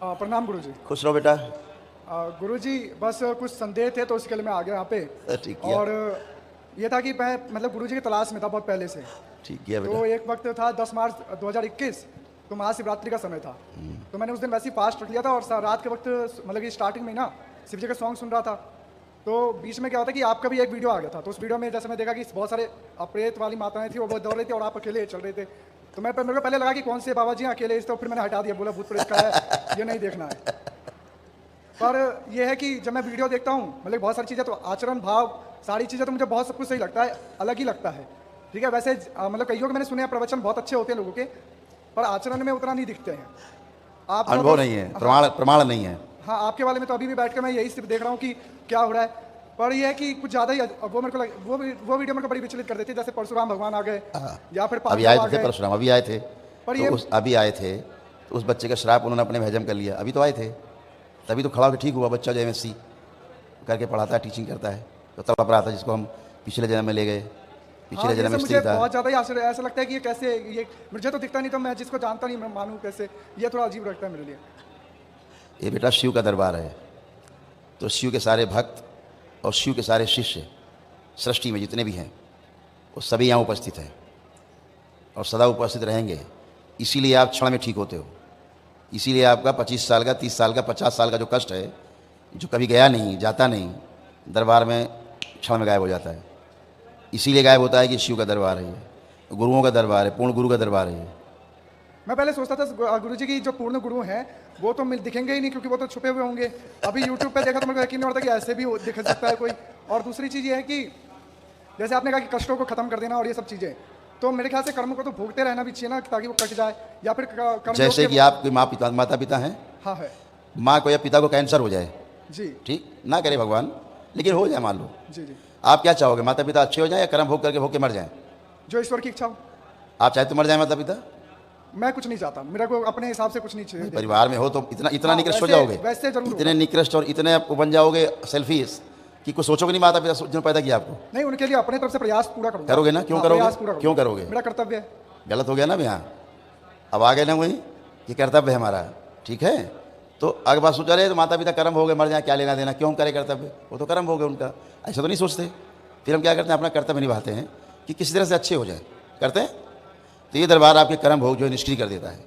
प्रणाम गुरुजी। खुश रहो बेटा। गुरुजी बस कुछ संदेह थे तो उसके लिए मैं आ गया यहाँ पे। ठीक किया। और ये था कि मैं मतलब गुरुजी की तलाश में था बहुत पहले से। ठीक किया बेटा। तो एक वक्त था 10 मार्च 2021, तो महाशिवरात्रि का समय था। तो मैंने उस दिन वैसे ही फास्ट रख लिया था और रात के वक्त मतलब कि स्टार्टिंग में ना शिव जी का सॉन्ग सुन रहा था। तो बीच में क्या होता है कि आपका भी एक वीडियो आ गया था। तो उस वीडियो में जैसे मैं देखा कि बहुत सारे प्रेत वाली माताएं थी, वो बहुत दौड़ रही थी और आप अकेले चल रहे थे। तो मेरे को पहले लगा कि कौन से बाबा जी अकेले, इस तो फिर मैंने हटा दिया, बोला भूत प्रेत का है, ये नहीं देखना है। पर यह है कि जब मैं वीडियो देखता हूँ मतलब बहुत सारी चीज़ें, तो आचरण भाव सारी चीज़ें तो मुझे बहुत सब कुछ सही लगता है, अलग ही लगता है। ठीक है, वैसे मतलब कईयों के मैंने सुने हैं प्रवचन बहुत अच्छे होते हैं लोगों के, पर आचरण में उतना नहीं दिखते हैं। आप अनुभव नहीं है, प्रमाण नहीं है। हाँ, आपके वाले में तो अभी भी बैठ कर मैं यही सिर्फ देख रहा हूँ कि क्या हो रहा है। पर यह है कि कुछ ज़्यादा ही वो मेरे को वो वीडियो मेरे को बड़ी विचलित कर देती है। जैसे परशुराम भगवान आ गए या फिर अभी आए थे परशुराम, अभी आए थे। पर तो ये अभी आए थे तो उस बच्चे का श्राप उन्होंने अपने में हजम कर लिया। अभी तो आए थे, तभी तो खड़ा होकर ठीक हुआ। बच्चा जो MSc करके पढ़ाता है, टीचिंग करता है, तो तड़प रहा था, जिसको हम पिछले जन्म में ले गए। पिछले जन्म में मुझे था। बहुत ज़्यादा ही आश्चर्य ऐसा लगता है कि ये कैसे, ये मुझे तो दिखता नहीं, तो मैं जिसको जानता नहीं मैं मानूँ कैसे, ये थोड़ा अजीब लगता है मेरे लिए। ये बेटा शिव का दरबार है, तो शिव के सारे भक्त और शिव के सारे शिष्य सृष्टि में जितने भी हैं वो सभी यहाँ उपस्थित हैं और सदा उपस्थित रहेंगे। इसीलिए आप क्षण में ठीक होते हो। इसीलिए आपका 25 साल का, 30 साल का, 50 साल का जो कष्ट है, जो कभी गया नहीं, जाता नहीं, दरबार में क्षण में गायब हो जाता है। इसीलिए गायब होता है कि शिव का दरबार है, ये गुरुओं का दरबार है, पूर्ण गुरु का दरबार है। मैं पहले सोचता था गुरुजी की जो पूर्ण गुरु हैं वो तो दिखेंगे ही नहीं, क्योंकि वो तो छुपे हुए होंगे। अभी यूट्यूब पे देखा तो मेरे को यकीन नहीं होता कि ऐसे भी दिख सकता है कोई। और दूसरी चीज़ ये है कि जैसे आपने कहा कि कष्टों को खत्म कर देना और ये सब चीज़ें, तो मेरे ख्याल से कर्म को तो भोगते रहना भी चाहिए ना, ताकि वो कट जाए। या फिर कर्म जैसे कि आपके माता पिता हैं। हाँ है। माँ को या पिता को कैंसर हो जाए जी, ठीक ना करे भगवान, लेकिन हो जाए मान लो, जी जी, आप क्या चाहोगे? माता पिता अच्छे हो जाए या कर्म भोग करके भोग के मर जाए? जो ईश्वर की इच्छा हो। आप चाहे तो मर जाए माता पिता? मैं कुछ नहीं चाहता, मेरे को अपने हिसाब से कुछ नहीं चाहिए। परिवार में हो तो इतना हाँ, निकृष्ट हो जाओगे, वैसे जरूर इतने निकृष्ट और इतने आपको बन जाओगे सेल्फिश कि कुछ सोचोगे नहीं माता पिता जिन्होंने पैदा किया आपको। नहीं, उनके लिए अपने तरफ से प्रयास पूरा करूंगा। करोगे ना? क्यों करोगे? क्यों करोगे? मेरा कर्तव्य है। गलत हो गया ना यहाँ, अब आ गए ना वही कि कर्तव्य है हमारा, ठीक है। तो अगर बात सोचा रहे तो माता पिता कर्म हो गए, मर जाए, क्या लेना देना, क्यों करे कर्तव्य? वो तो कर्म हो गए उनका, ऐसा तो नहीं सोचते। फिर हम क्या करते हैं? अपना कर्तव्य निभाते हैं कि किसी तरह से अच्छे हो जाए, करते हैं। तो ये दरबार आपके कर्म भोग जो है निष्क्रिय कर देता है,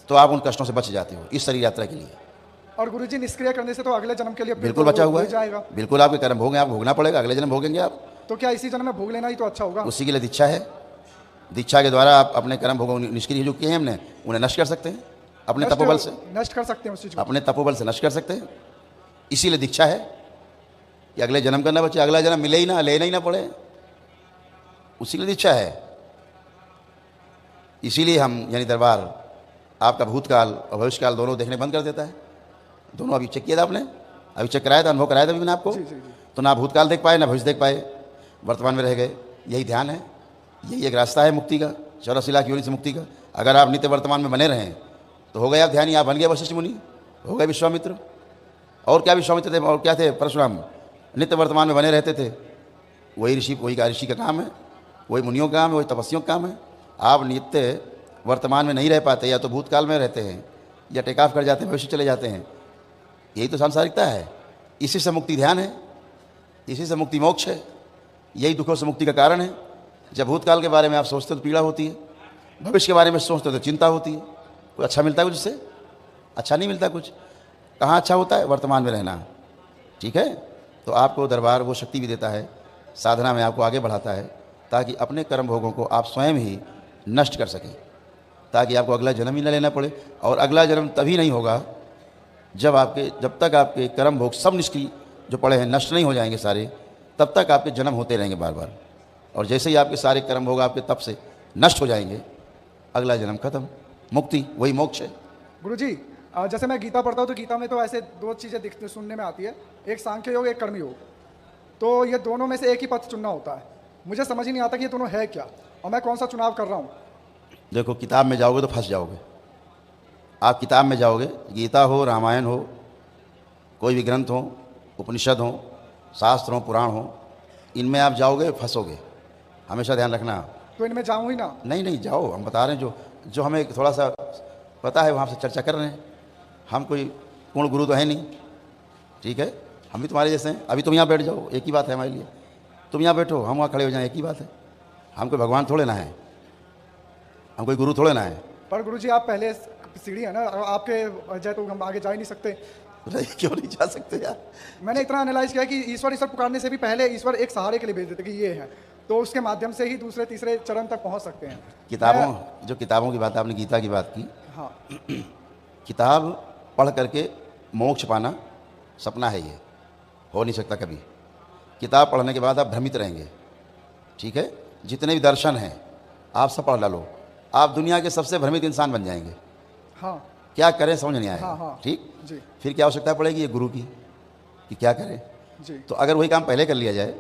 तो आप उन कष्टों से बच जाते हो इस शरीर यात्रा के लिए। और गुरुजी निष्क्रिय करने से तो अगले जन्म के लिए बिल्कुल बचा हुआ है, बिल्कुल आपके कर्म भोग हैं, आप भोगना पड़ेगा, अगले जन्म भोगेंगे आप। तो क्या इसी जन्म में भोग लेना ही तो अच्छा होगा? उसी के लिए दीक्षा है। दीक्षा के द्वारा आप अपने कर्म भोगों निष्क्रिय जो किए हैं हमने उन्हें नष्ट कर सकते हैं, अपने तपोबल से नष्ट कर सकते हैं उस चीज को, अपने तपोबल से नष्ट कर सकते हैं। इसीलिए दीक्षा है कि अगले जन्म करना बच्चे, अगला जन्म मिले ही ना, लेना ही ना पड़े, उसी के लिए दीक्षा है। इसीलिए हम यानी दरबार आपका भूतकाल और भविष्यकाल दोनों देखने बंद कर देता है। दोनों अभी चेक किया था आपने, अभी चेक कराया था, अनुभव कराया था अभी मैंने आपको। जी, जी, जी। तो ना भूतकाल देख पाए ना भविष्य देख पाए, वर्तमान में रह गए। यही ध्यान है, यही एक रास्ता है मुक्ति का, 84 लाख योनि से मुक्ति का। अगर आप नित्य वर्तमान में बने रहें तो हो गए आप ध्यानी, आप बन गए वशिष्ठ मुनि, हो गए विश्वामित्र। और क्या विश्वामित्र थे और क्या थे परशुराम? नित्य वर्तमान में बने रहते थे। वही ऋषि, वही का ऋषि का काम है, वही मुनियों का काम है, वही तपस्वियों का काम है। आप नित्य वर्तमान में नहीं रह पाते, या तो भूतकाल में रहते हैं या टेक ऑफ कर जाते हैं, भविष्य चले जाते हैं। यही तो सांसारिकता है। इसी से मुक्ति ध्यान है, इसी से मुक्ति मोक्ष है, यही दुखों से मुक्ति का कारण है। जब भूतकाल के बारे में आप सोचते हो तो पीड़ा होती है, भविष्य के बारे में सोचते हो तो चिंता होती है। कुछ अच्छा मिलता है कुछ इससे? अच्छा नहीं मिलता कुछ। कहाँ अच्छा होता है? वर्तमान में रहना, ठीक है। तो आपको दरबार वो शक्ति भी देता है, साधना में आपको आगे बढ़ाता है, ताकि अपने कर्म भोगों को आप स्वयं ही नष्ट कर सकें, ताकि आपको अगला जन्म ही न लेना पड़े। और अगला जन्म तभी नहीं होगा जब तक आपके कर्म भोग सब निष्क्रिय जो पड़े हैं नष्ट नहीं हो जाएंगे सारे, तब तक आपके जन्म होते रहेंगे बार बार। और जैसे ही आपके सारे कर्म भोग आपके तप से नष्ट हो जाएंगे, अगला जन्म खत्म, मुक्ति, वही मोक्ष है। गुरुजी जैसे मैं गीता पढ़ता हूँ तो गीता में तो ऐसे दो चीज़ें दिखते सुनने में आती है, एक सांख्य योग, एक कर्म योग। तो ये दोनों में से एक ही पथ चुनना होता है। मुझे समझ ही नहीं आता कि ये दोनों है क्या और मैं कौन सा चुनाव कर रहा हूँ। देखो, किताब में जाओगे तो फंस जाओगे। आप किताब में जाओगे, गीता हो, रामायण हो, कोई भी ग्रंथ हो, उपनिषद हो, शास्त्र हो, पुराण हो, इनमें आप जाओगे फंसोगे, हमेशा ध्यान रखना। तो इनमें जाऊँ ही ना? नहीं जाओ, हम बता रहे हैं जो हमें थोड़ा सा पता है, वहाँ से चर्चा कर रहे हैं। हम कोई पूर्ण गुरु तो है नहीं, ठीक है, हम भी तुम्हारे जैसे हैं। अभी तुम यहाँ बैठ जाओ, एक ही बात है हमारे लिए, तुम यहाँ बैठो, हम वहाँ खड़े हो जाएं, एक ही बात है। हम कोई भगवान थोड़े ना है, हम कोई गुरु थोड़े ना है। पर गुरुजी आप पहले सीढ़ी है ना, आपके जाए तो हम आगे जा ही नहीं सकते। क्यों नहीं जा सकते यार? मैंने इतना एनालाइज किया कि ईश्वर ईश्वर पुकारने से भी पहले ईश्वर एक सहारे के लिए भेज देते कि ये है, तो उसके माध्यम से ही दूसरे तीसरे चरण तक पहुंच सकते हैं। जो किताबों की बात, आपने गीता की बात की, हाँ, किताब पढ़ करके मोक्ष पाना सपना है, ये हो नहीं सकता कभी। किताब पढ़ने के बाद आप भ्रमित रहेंगे, ठीक है। जितने भी दर्शन हैं आप सब पढ़ डालो, आप दुनिया के सबसे भ्रमित इंसान बन जाएंगे। हाँ, क्या करें समझ नहीं आएगा। हाँ, हाँ, ठीक जी, फिर क्या आवश्यकता पड़ेगी ये गुरु की, कि क्या करें। जी, तो अगर वही काम पहले कर लिया जाए,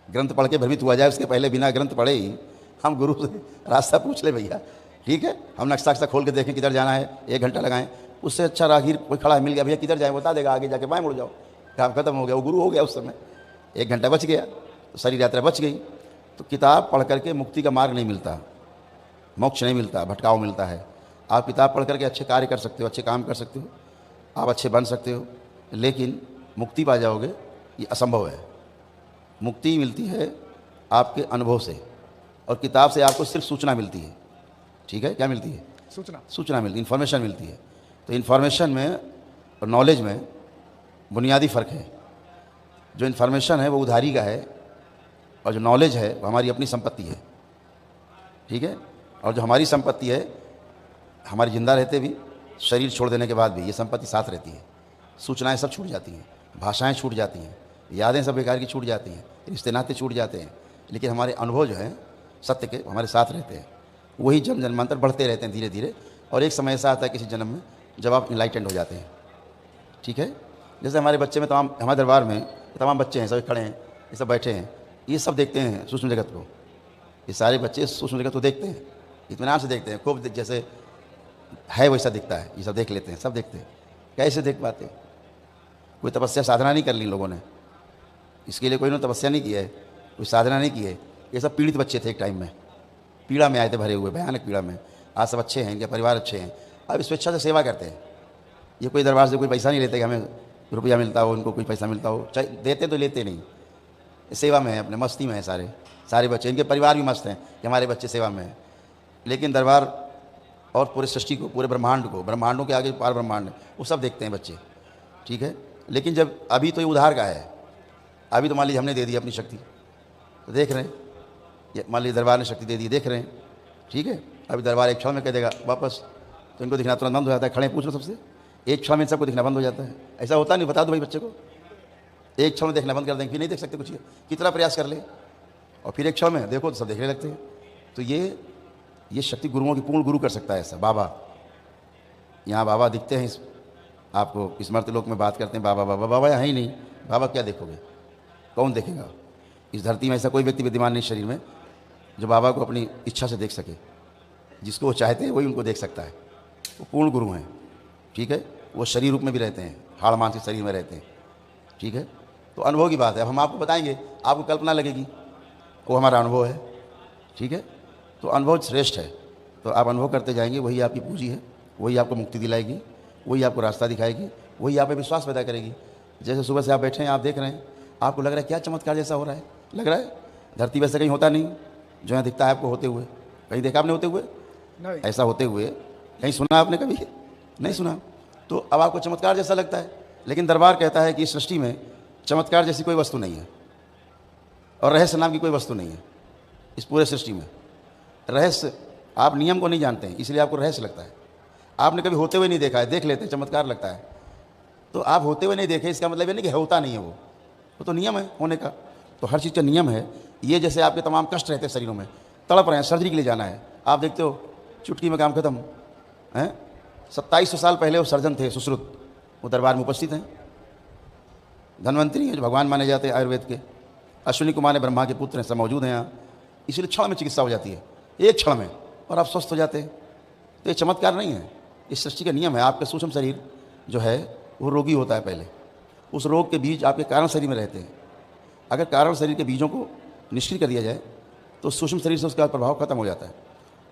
ग्रंथ पढ़ के भ्रमित हुआ जाए, उसके पहले बिना ग्रंथ पढ़े ही हम गुरु से रास्ता पूछ ले भैया, ठीक है, हम नक्शा खोल के देखें किधर जाना है, 1 घंटा लगाएं, उससे अच्छा राहगीर कोई खड़ा है मिल गया, भैया किधर जाए बता देगा, आगे जाके बाएं मुड़ जाओ, काम खत्म हो गया, वो गुरु हो गया। उस समय 1 घंटा बच गया, तो शरीर यात्रा बच गई। तो किताब पढ़ करके मुक्ति का मार्ग नहीं मिलता, मोक्ष नहीं मिलता, भटकाव मिलता है। आप किताब पढ़ करके अच्छे कार्य कर सकते हो, अच्छे काम कर सकते हो, आप अच्छे बन सकते हो, लेकिन मुक्ति पा जाओगे ये असंभव है। मुक्ति मिलती है आपके अनुभव से, और किताब से आपको सिर्फ सूचना मिलती है, ठीक है। क्या मिलती है? सूचना मिलती है, इन्फॉर्मेशन मिलती है। तो इन्फॉर्मेशन में और नॉलेज में बुनियादी फ़र्क है। जो इन्फॉर्मेशन है वो उधारी का है, और जो नॉलेज है वो हमारी अपनी संपत्ति है, ठीक है। और जो हमारी संपत्ति है, हमारी जिंदा रहते भी, शरीर छोड़ देने के बाद भी ये संपत्ति साथ रहती है। सूचनाएं सब छूट जाती हैं, भाषाएं छूट जाती हैं, यादें सब बेकार की छूट जाती हैं, रिश्ते नाते छूट जाते हैं, लेकिन हमारे अनुभव जो हैं सत्य के हमारे साथ रहते हैं। वही जन्म जन्मांतर बढ़ते रहते हैं धीरे धीरे, और एक समय ऐसा आता है किसी जन्म में जब आप इनलाइटेंड हो जाते हैं, ठीक है। जैसे हमारे बच्चे में तमाम, हमारे दरबार में तमाम बच्चे हैं, सब खड़े हैं, ये सब बैठे हैं, ये सब देखते हैं सूक्ष्म जगत को। ये सारे बच्चे सूक्ष्म जगत को देखते हैं, इत्मीनान से देखते हैं, खूब जैसे है वैसा दिखता है, ये सब देख लेते हैं, सब देखते हैं। कैसे देख पाते? कोई तपस्या साधना नहीं कर ली लोगों ने, इसके लिए कोई ने तपस्या नहीं की है, कोई साधना नहीं की है। ये सब पीड़ित बच्चे थे, एक टाइम में पीड़ा में आए थे, भरे हुए भयानक पीड़ा में। आज सब अच्छे हैं, इनके परिवार अच्छे हैं, अब स्वेच्छा से सेवा करते हैं। ये कोई दरबार से कोई पैसा नहीं लेते कि हमें रुपया मिलता हो, उनको कोई पैसा मिलता हो, चाहे देते तो लेते नहीं, सेवा में है, अपने मस्ती में है सारे बच्चे। इनके परिवार भी मस्त हैं कि हमारे बच्चे सेवा में हैं। लेकिन दरबार और पूरे सृष्टि को, पूरे ब्रह्मांड को, ब्रह्मांडों के आगे पार ब्रह्मांड, वो सब देखते हैं बच्चे, ठीक है। लेकिन जब अभी तो ये उधार का है, अभी तो मान लीजिए हमने दे दी अपनी शक्ति, तो देख रहे हैं, ये मान लीजिए दरबार ने शक्ति दे दी, देख रहे हैं, ठीक है। अभी दरबार एक क्षण में कह देगा वापस, तो इनको दिखना तुरंत बंद हो जाता है। खड़े पूछ लो सबसे, एक क्षण में सबको दिखना बंद हो जाता है। ऐसा होता नहीं? बता दो भाई बच्चे को, एक क्षण में देखना बंद कर देंगे, फिर नहीं देख सकते कुछ, कितना प्रयास कर ले, और फिर एक क्षण में देखो तो सब देखने लगते हैं। तो ये शक्ति गुरुओं की, पूर्ण गुरु कर सकता है ऐसा। बाबा, यहाँ बाबा दिखते हैं, आपको स्मृति लोक में बात करते हैं बाबा बाबा, बाबा यहाँ ही नहीं, बाबा क्या देखोगे, कौन देखेगा? इस धरती में ऐसा कोई व्यक्ति विद्यमान नहीं शरीर में जो बाबा को अपनी इच्छा से देख सके। जिसको वो चाहते हैं वही उनको देख सकता है, वो पूर्ण गुरु हैं, ठीक है। वो शरीर रूप में भी रहते हैं, हाड़ मांस के शरीर में रहते हैं, ठीक है। तो अनुभव की बात है, अब हम आपको बताएंगे, आपको कल्पना लगेगी, वो हमारा अनुभव है, ठीक है। तो अनुभव श्रेष्ठ है, तो आप अनुभव करते जाएंगे, वही आपकी पूंजी है, वही आपको मुक्ति दिलाएगी, वही आपको रास्ता दिखाएगी, वही आप में विश्वास पैदा करेगी। जैसे सुबह से आप बैठे हैं, आप देख रहे हैं, आपको लग रहा है क्या चमत्कार जैसा हो रहा है, लग रहा है धरती वैसे कहीं होता नहीं जो यहाँ दिखता है आपको होते हुए। कहीं देखा आपने होते हुए? नहीं। ऐसा होते हुए कहीं सुना आपने कभी? नहीं सुना। तो अब आपको चमत्कार जैसा लगता है, लेकिन दरबार कहता है कि इस सृष्टि में चमत्कार जैसी कोई वस्तु नहीं है, और रहस्य नाम की कोई वस्तु नहीं है इस पूरे सृष्टि में। रहस्य, आप नियम को नहीं जानते हैं इसलिए आपको रहस्य लगता है। आपने कभी होते हुए नहीं देखा है, देख लेते हैं चमत्कार लगता है। तो आप होते हुए नहीं देखे, इसका मतलब ये नहीं कि होता नहीं है, वो तो नियम है होने का। तो हर चीज़ का नियम है। ये जैसे आपके तमाम कष्ट रहते हैं शरीरों में, तड़प रहे हैं, सर्जरी के लिए जाना है, आप देखते हो चुटकी में काम खत्म है। 2700 साल पहले वो सर्जन थे सुश्रुत, वो दरबार में उपस्थित हैं, धन्वंतरी हैं जो भगवान माने जाते हैं आयुर्वेद के। अश्विनी कुमार ने ब्रह्मा के पुत्र हैं, सब मौजूद हैं यहाँ, इसलिए क्षण में चिकित्सा हो जाती है, एक क्षण में, और आप स्वस्थ हो जाते हैं। तो ये चमत्कार नहीं है, इस सृष्टि का नियम है। आपका सूक्ष्म शरीर जो है वो रोगी होता है पहले, उस रोग के बीज आपके कारण शरीर में रहते हैं। अगर कारण शरीर के बीजों को निष्क्रिय कर दिया जाए तो सूक्ष्म शरीर से उसका प्रभाव खत्म हो जाता है।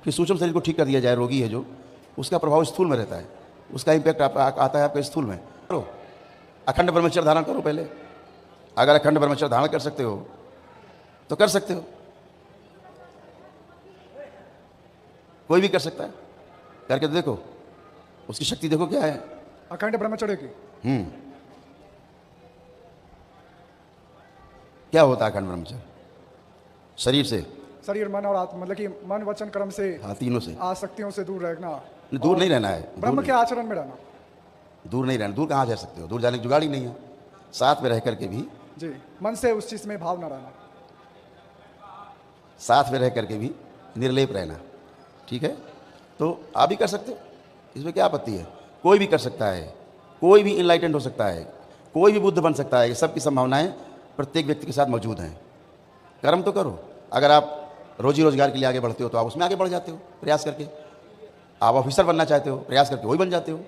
फिर सूक्ष्म शरीर को ठीक कर दिया जाए, रोगी है जो, उसका प्रभाव स्थूल में रहता है। उसका इम्पैक्ट आता है आपके स्थूल में। करो, अखंड ब्रह्मचर्य धारण करो पहले। अगर अखंड ब्रह्मचर्य धारण कर सकते हो तो कर सकते हो, कोई भी कर सकता है। करके तो देखो, उसकी शक्ति देखो क्या है। अखंड ब्रह्मचर्य की क्या होता है अखंड ब्रह्मचर्य? शरीर से, शरीर मन और आत्मा, मतलब कि मन वचन कर्म से, हाँ, तीनों से। आसक्तियों से दूर रहना, दूर नहीं रहना है, ब्रह्म के आचरण में रहना। दूर नहीं रहना। दूर कहाँ जा सकते हो? दूर जाने की जुगाड़ ही नहीं है। साथ में रह करके भी, जी, मन से उस चीज में भाव न रहना, साथ में रह करके भी निर्लेप रहना। ठीक है, तो आप भी कर सकते हो, इसमें क्या आपत्ति है? कोई भी कर सकता है, कोई भी इनलाइटेंड हो सकता है, कोई भी बुद्ध बन सकता है। ये सब की संभावनाएं प्रत्येक व्यक्ति के साथ मौजूद हैं। कर्म तो करो। अगर आप रोजी रोजगार के लिए आगे बढ़ते हो तो आप उसमें आगे बढ़ जाते हो प्रयास करके। आप ऑफिसर बनना चाहते हो, प्रयास करके वही बन जाते हो।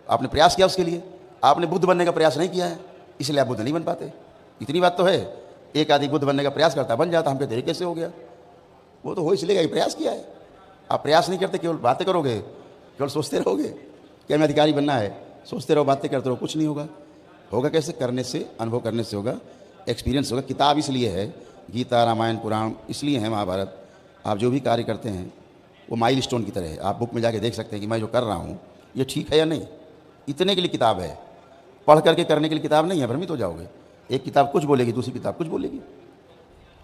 आपने प्रयास किया उसके लिए, आपने बुद्ध बनने का प्रयास नहीं किया है, इसलिए आप बुद्ध नहीं बन पाते। इतनी बात तो है। एक आदमी बुद्ध बनने का प्रयास करता, बन जाता। हम कहते हैं कैसे हो गया? वो तो हो इसलिए कि प्रयास किया है। आप प्रयास नहीं करते, केवल बातें करोगे, केवल सोचते रहोगे कि हमें अधिकारी बनना है, सोचते रहो, बातें करते रहो, कुछ नहीं होगा। होगा कैसे? करने से, अनुभव करने से होगा, एक्सपीरियंस होगा। किताब इसलिए है, गीता, रामायण, पुराण इसलिए है, महाभारत। आप जो भी कार्य करते हैं वो माइल स्टोन की तरह है। आप बुक में जाके देख सकते हैं कि मैं जो कर रहा हूँ ये ठीक है या नहीं। इतने के लिए किताब है, पढ़ करके करने के लिए किताब नहीं है। भ्रमित हो जाओगे। एक किताब कुछ बोलेगी, दूसरी किताब कुछ बोलेगी।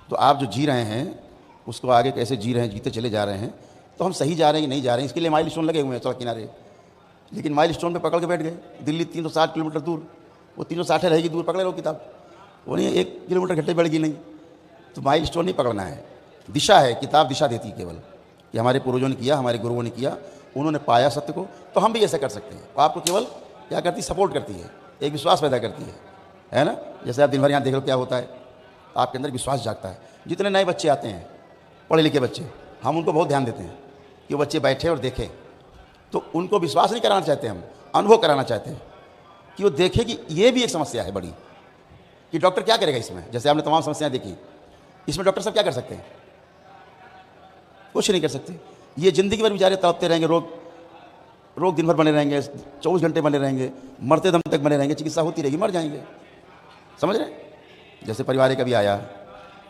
तो आप जो जी रहे हैं उसको आगे कैसे जी रहे हैं, जीते चले जा रहे हैं। तो हम सही जा रहे हैं कि नहीं जा रहे हैं, इसके लिए माइल स्टोन लगे हुए हैं सड़क किनारे। लेकिन माइल स्टोन पे पकड़ के बैठ गए। दिल्ली 360 किलोमीटर दूर, वो 360 रहेगी दूर, पकड़े रहो किताब। वो नहीं 1 किलोमीटर घंटे बढ़ेगी नहीं। तो माइल स्टोन नहीं पकड़ना है, दिशा है। किताब दिशा देती है केवल कि हमारे पूर्वजों ने किया, हमारे गुरुओं ने किया, उन्होंने पाया सत्य को, तो हम भी ऐसा कर सकते हैं। तो आपको केवल क्या करती है? सपोर्ट करती है, एक विश्वास पैदा करती है ना। जैसे आप दिन भर यहाँ देख लो क्या होता है, आपके अंदर विश्वास जागता है। जितने नए बच्चे आते हैं, पढ़े लिखे बच्चे, हम उनको बहुत ध्यान देते हैं कि वो बच्चे बैठे और देखें। तो उनको विश्वास नहीं कराना चाहते, हम अनुभव कराना चाहते हैं कि वो देखें कि ये भी एक समस्या है बड़ी, कि डॉक्टर क्या करेगा इसमें। जैसे आपने तमाम समस्याएं देखी, इसमें डॉक्टर सब क्या कर सकते हैं? कुछ नहीं कर सकते। ये ज़िंदगी भर बेचारे तड़पते रहेंगे, रोग दिन भर बने रहेंगे, 24 घंटे बने रहेंगे, मरते दम तक बने रहेंगे, चिकित्सा होती रहेगी, मर जाएंगे। समझ रहे? जैसे परिवार कभी आया,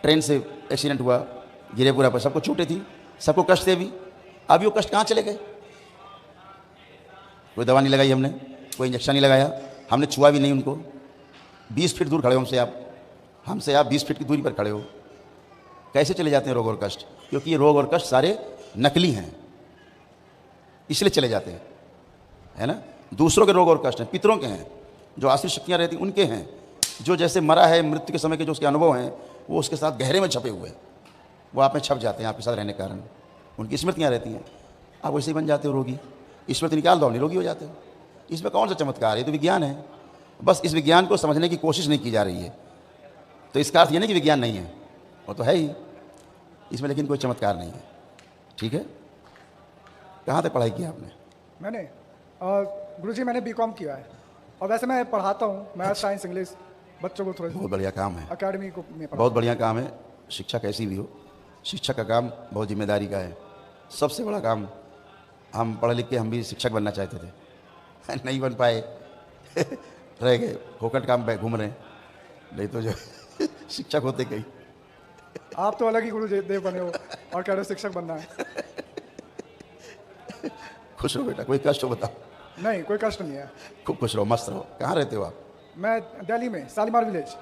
ट्रेन से एक्सीडेंट हुआ, गिरे पूरा पर, सबको चोटें थी, सबको कष्ट थे भी। अभी वो कष्ट कहाँ चले गए? कोई दवा नहीं लगाई हमने, कोई इंजेक्शन नहीं लगाया, हमने छुआ भी नहीं उनको। 20 फीट दूर खड़े हो हमसे आप 20 फीट की दूरी पर खड़े हो। कैसे चले जाते हैं रोग और कष्ट? क्योंकि ये रोग और कष्ट सारे नकली हैं, इसलिए चले जाते हैं, है ना। दूसरों के रोग और कष्ट हैं, पितरों के हैं, जो आश्रित शक्तियाँ रहती उनके हैं। जो जैसे मरा है, मृत्यु के समय के जो उसके अनुभव हैं वो उसके साथ गहरे में छपे हुए हैं, वो आप में छप जाते हैं। आपके साथ रहने के कारण उनकी स्मृतियाँ रहती हैं। आप वैसे ही बन जाते हो रोगी, स्मृति निकाल दो, निरोगी हो जाते हो। इसमें कौन सा चमत्कार है? ये तो विज्ञान है। बस इस विज्ञान को समझने की कोशिश नहीं की जा रही है। तो इसका अर्थ ये नहीं कि विज्ञान नहीं है, वो तो है ही इसमें, लेकिन कोई चमत्कार नहीं है। ठीक है, कहाँ तक पढ़ाई की आपने? मैंने गुरुजी मैंने बीकॉम किया है, और वैसे मैं पढ़ाता हूँ मैथ, साइंस, इंग्लिश बच्चों को। थोड़ा बहुत बढ़िया काम है, अकेडमी को में बहुत बढ़िया काम है। शिक्षा कैसी भी हो, शिक्षक का काम बहुत जिम्मेदारी का है। सबसे बड़ा काम, हम पढ़ लिख के हम भी शिक्षक बनना चाहते थे, नहीं बन पाए, रह गए, फोकट काम पे घूम रहे हैं। नहीं तो जो शिक्षक होते कहीं। आप तो अलग ही गुरु देव बने हो और कह रहे हो शिक्षक बनना है। खुश रहो बेटा, कोई कष्ट हो बताओ? नहीं, कोई कष्ट नहीं है। खूब खुश रहो, मस्त रहो। कहाँ रहते हो आप? मैं दिल्ली में, शालीमार विलेज।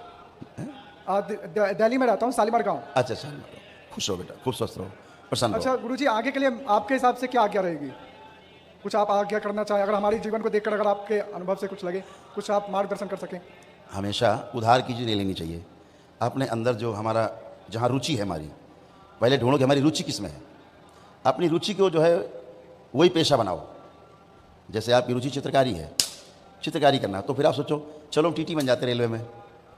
दिल्ली में रहता हूँ, शालीमार गांव। अच्छा, शालीमार। खुश रहो बेटा, खूब स्वस्थ रहो, प्रसन्न रहो। अच्छा गुरुजी, आगे के लिए आपके हिसाब से क्या आज्ञा रहेगी? कुछ आप आज्ञा करना चाहें, अगर हमारे जीवन को देखकर अगर आपके अनुभव से कुछ लगे, कुछ आप मार्गदर्शन कर सकें। हमेशा उधार की चीज़ नहीं लेनी चाहिए। अपने अंदर जो हमारा, जहाँ रुचि है हमारी, पहले ढूंढो कि हमारी रुचि किस में है। अपनी रुचि को जो है वही पेशा बनाओ। जैसे आपकी रुचि चित्रकारी है, चित्रकारी करना, तो फिर आप सोचो चलो टीटी बन जाते रेलवे में,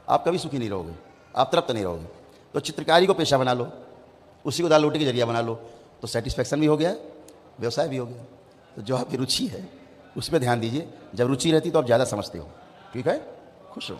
आप कभी सुखी नहीं रहोगे, आप तृप्त नहीं रहोगे। तो चित्रकारी को पेशा बना लो, उसी को दाल रोटी के जरिया बना लो, तो सेटिस्फैक्शन भी हो गया, व्यवसाय भी हो गया। तो जो आपकी रुचि है उसमें ध्यान दीजिए। जब रुचि रहती तो आप ज़्यादा समझते हो। ठीक है, खुश रहो।